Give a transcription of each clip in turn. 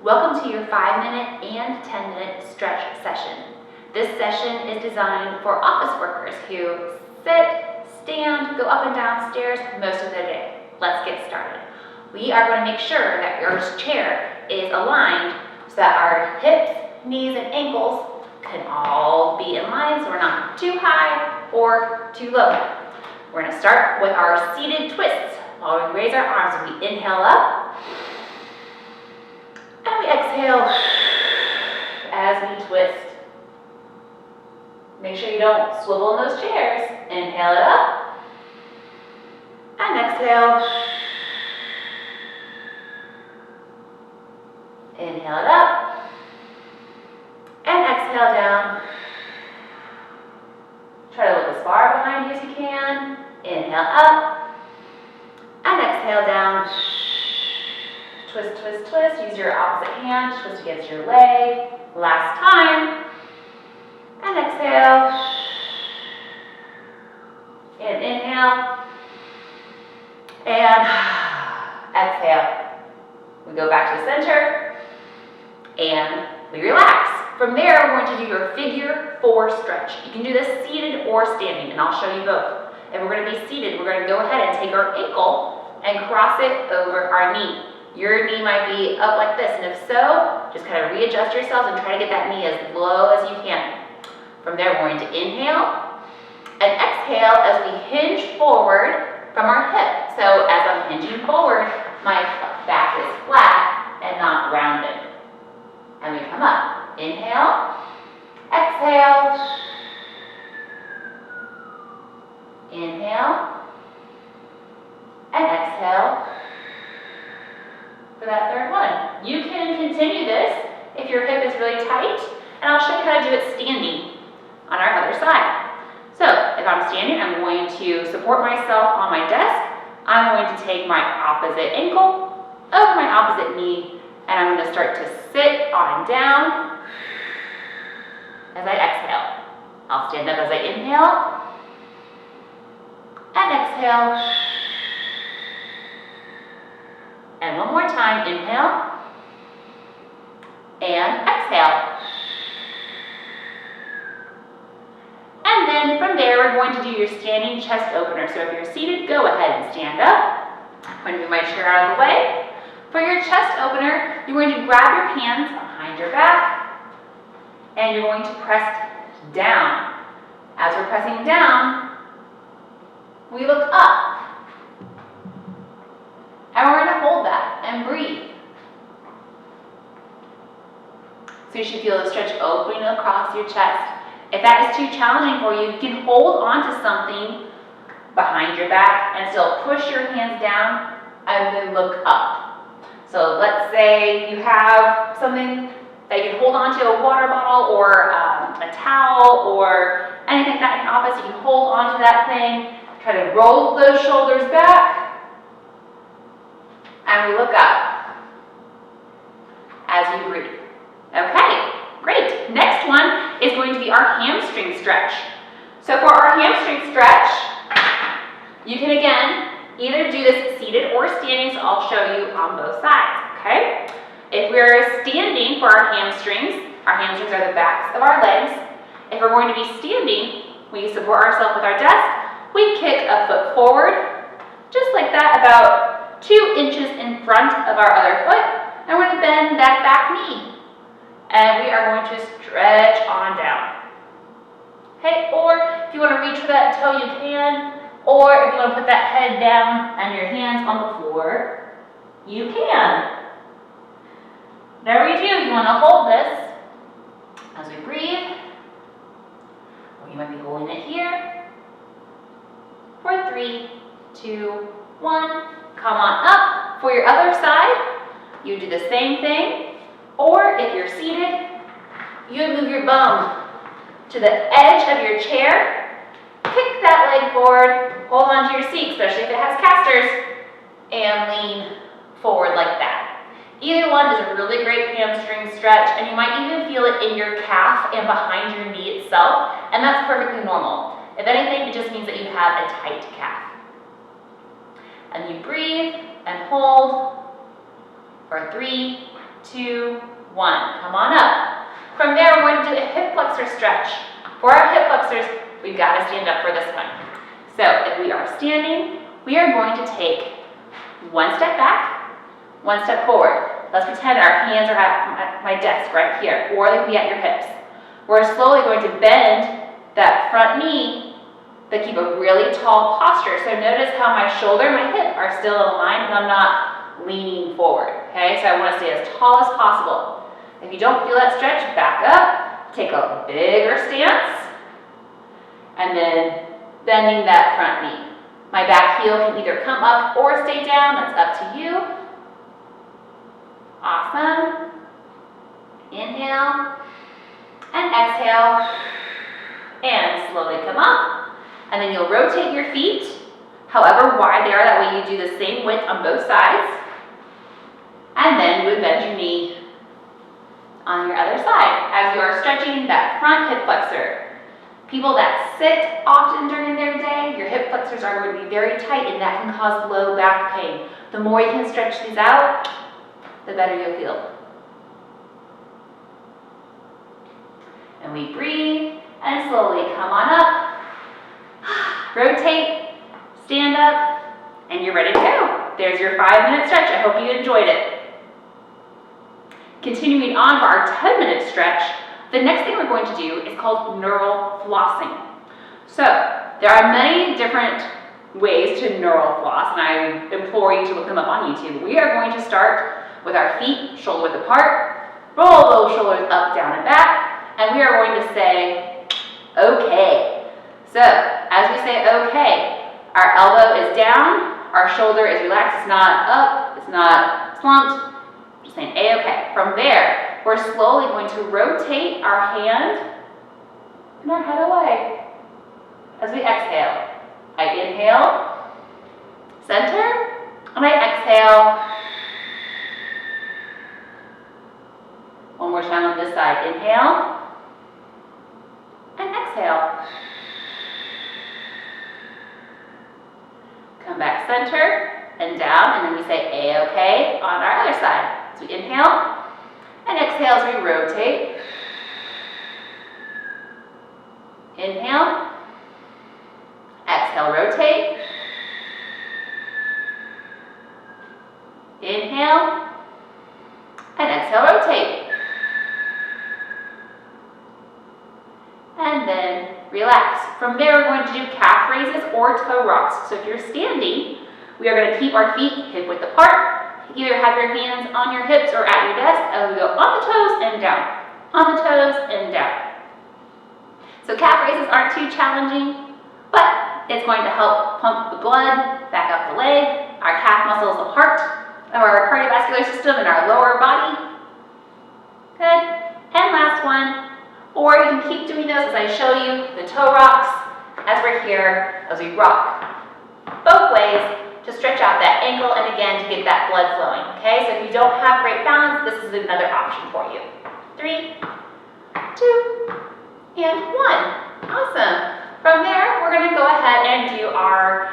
Welcome to your 5-minute and 10-minute stretch session. This session is designed for office workers who sit, stand, go up and down stairs most of their day. Let's get started. We are going to make sure that your chair is aligned so that our hips, knees, and ankles can all be in line so we're not too high or too low. We're going to start with our seated twists while we raise our arms. We inhale up and we exhale as we twist. Make sure you don't swivel in those chairs. Inhale it up and exhale. Inhale it up and exhale down. Try to look as far behind you as you can. Inhale up and exhale down. Twist, twist, twist. Use your opposite hand. Twist against your leg. Last time. And exhale. And inhale. And exhale. We go back to the center. And we relax. From there, we're going to do your figure 4 stretch. You can do this seated or standing, and I'll show you both. If we're going to be seated, we're going to go ahead and take our ankle and cross it over our knee. Your knee might be up like this, and if so, just kind of readjust yourselves and try to get that knee as low as you can. From there, we're going to inhale and exhale as we hinge forward from our hip. So as I'm hinging forward, my back is flat and not rounded. And we come up. Inhale, exhale, inhale, and exhale for that third one. You can continue this if your hip is really tight, and I'll show you how to do it standing on our other side. So if I'm standing, I'm going to support myself on my desk. I'm going to take my opposite ankle over my opposite knee, and I'm going to start to sit on down as I exhale. I'll stand up as I inhale and exhale. And one more time, inhale and exhale. And then from there, we're going to do your standing chest opener. So if you're seated, go ahead and stand up. I'm going to move my chair out of the way. For your chest opener, you're going to grab your hands behind your back and you're going to press down. As we're pressing down, we look up. And we're going to hold that and breathe. So you should feel the stretch opening across your chest. If that is too challenging for you, you can hold onto something behind your back and still push your hands down and then look up. So let's say you have something that you can hold onto, a water bottle or a towel or anything like that in your office. You can hold onto that thing, try to roll those shoulders back, and we look up as you breathe. Okay, great. Next one is going to be our hamstring stretch. So for our hamstring stretch, you can again either do this seated or standing, so I'll show you on both sides, okay? If we're standing for our hamstrings are the backs of our legs. If we're going to be standing, we support ourselves with our desk. We kick a foot forward, just like that, about 2 inches in front of our other foot, and we're going to bend that back knee. And we are going to stretch on down. Okay, or if you want to reach for that toe, you can. Or if you want to put that head down and your hands on the floor, you can. Whatever you do, you want to hold this as we breathe. Or you might be holding it here. For 3, 2, 1. Come on up. For your other side, you do the same thing. Or if you're seated, you move your bum to the edge of your chair. Kick that leg forward, hold on to your seat, especially if it has casters, and lean forward like that. Either one is a really great hamstring stretch, and you might even feel it in your calf and behind your knee itself, and that's perfectly normal. If anything, it just means that you have a tight calf. And you breathe and hold for 3, 2, 1. Come on up. From there, we're going to do a hip flexor stretch. For our hip flexors, we've got to stand up for this one. So if we are standing, we are going to take 1 step back, 1 step forward. Let's pretend our hands are at my desk right here, or they can be at your hips. We're slowly going to bend that front knee, but keep a really tall posture. So notice how my shoulder and my hip are still in line and I'm not leaning forward, okay? So I want to stay as tall as possible. If you don't feel that stretch, back up, take a bigger stance, and then bending that front knee. My back heel can either come up or stay down, that's up to you. Awesome. Inhale and exhale and slowly come up. And then you'll rotate your feet however wide they are, that way you do the same width on both sides. And then you would bend your knee on your other side as you are stretching that front hip flexor. People that sit often during their day, your hip flexors are going to be very tight and that can cause low back pain. The more you can stretch these out, the better you'll feel. And we breathe and slowly come on up, rotate, stand up, and you're ready to go. There's your 5-minute stretch. I hope you enjoyed it. Continuing on for our 10-minute stretch, the next thing we're going to do is called neural flossing. So there are many different ways to neural floss, and I implore you to look them up on YouTube. We are going to start with our feet shoulder width apart, roll those shoulders up, down, and back, and we are going to say, okay. So as we say okay, our elbow is down, our shoulder is relaxed, it's not up, it's not slumped, just saying a-okay. From there, we're slowly going to rotate our hand and our head away as we exhale. I inhale, center, and I exhale. One more time on this side. Inhale and exhale. Come back center and down, and then we say a-okay on our other side. So we inhale and exhale as we rotate. Inhale, exhale, rotate. Inhale and exhale, rotate. And then relax. From there, we're going to do calf raises or toe rocks. So if you're standing, we are going to keep our feet hip width apart. Either have your hands on your hips or at your desk as we go on the toes and down, on the toes and down. So calf raises aren't too challenging, but it's going to help pump the blood back up the leg. Our calf muscle is the heart of our cardiovascular system and our lower body. Good. And last one. Or you can keep doing those as I show you, the toe rocks, as we're here, as we rock. Both ways to stretch out that ankle and again to get that blood flowing, okay? So if you don't have great balance, this is another option for you. 3, 2, and 1. Awesome. From there, we're gonna go ahead and do our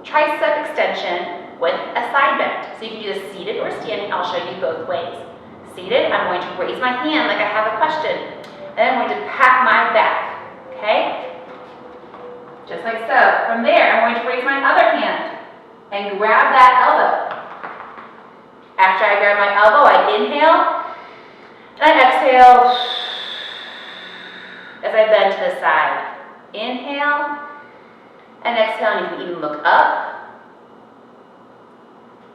tricep extension with a side bend. So you can do this seated or standing. I'll show you both ways. Seated, I'm going to raise my hand like I have a question. And then I'm going to pat my back, okay? Just like so. From there, I'm going to raise my other hand and grab that elbow. After I grab my elbow, I inhale and I exhale as I bend to the side. Inhale and exhale, and you can even look up.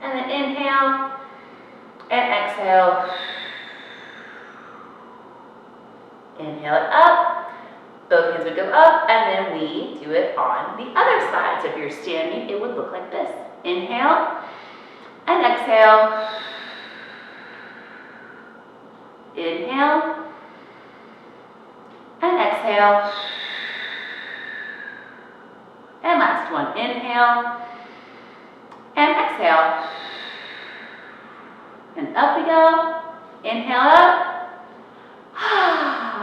And then inhale and exhale. Inhale it up. Both hands would go up, and then we do it on the other side. So if you're standing, it would look like this. Inhale and exhale. Inhale and exhale. And last one. Inhale and exhale. And up we go. Inhale up.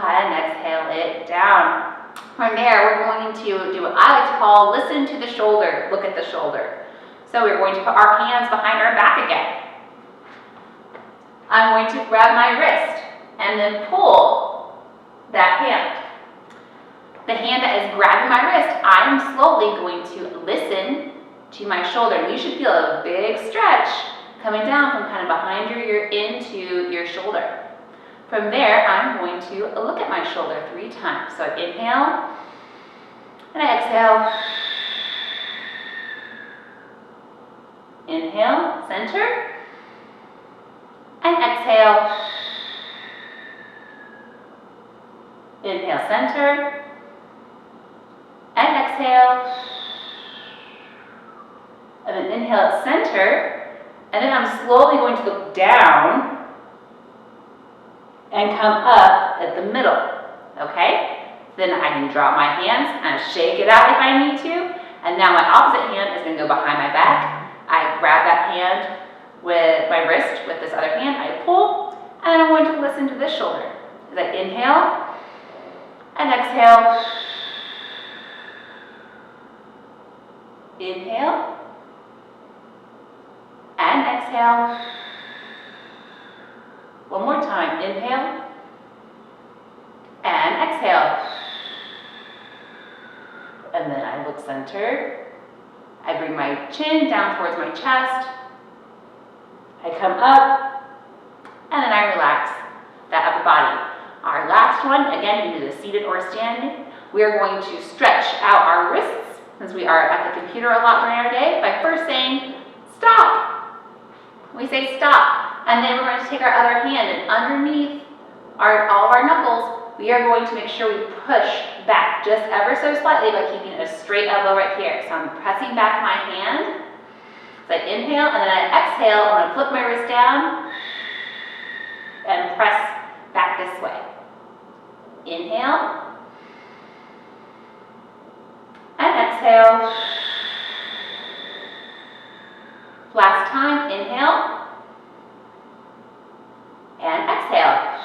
And exhale it down. From there, we're going to do what I like to call listen to the shoulder. Look at the shoulder. So we're going to put our hands behind our back again. I'm going to grab my wrist and then pull that hand. The hand that is grabbing my wrist, I'm slowly going to listen to my shoulder. And you should feel a big stretch coming down from kind of behind your ear into your shoulder. From there, I'm going to look at my shoulder 3 times. So I inhale and I exhale. Inhale, center, and exhale. Inhale, center, and exhale. And then inhale, center, and then I'm slowly going to look down and come up at the middle, okay? Then I can drop my hands and shake it out if I need to. And now my opposite hand is going to go behind my back. I grab that hand with my wrist, with this other hand, I pull, and then I'm going to listen to this shoulder. As I inhale and exhale. Inhale and exhale. One more time, inhale and exhale. And then I look center. I bring my chin down towards my chest. I come up, and then I relax that upper body. Our last one, again, you can do this seated or standing. We are going to stretch out our wrists, since we are at the computer a lot during our day, by first saying, stop. We say stop, and then we're going to take our other hand, and underneath all of our knuckles, we are going to make sure we push back just ever so slightly by keeping a straight elbow right here. So I'm pressing back my hand. So I inhale, and then I exhale. I'm going to flip my wrist down and press back this way. Inhale and exhale. Last time, inhale and exhale.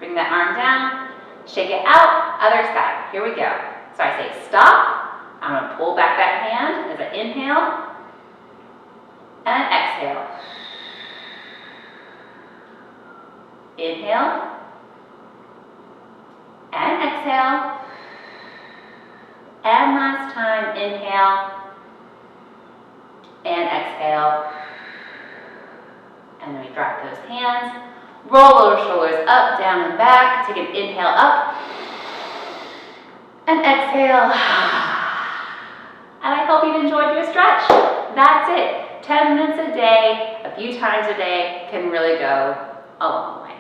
Bring that arm down, shake it out, other side. Here we go. So I say stop. I'm going to pull back that hand as I inhale and exhale. Inhale and exhale. And last time, inhale and exhale. And then we drop those hands. Roll those shoulders up, down, and back. Take an inhale up. And exhale. And I hope you've enjoyed your stretch. That's it. 10 minutes a day, a few times a day can really go a long way.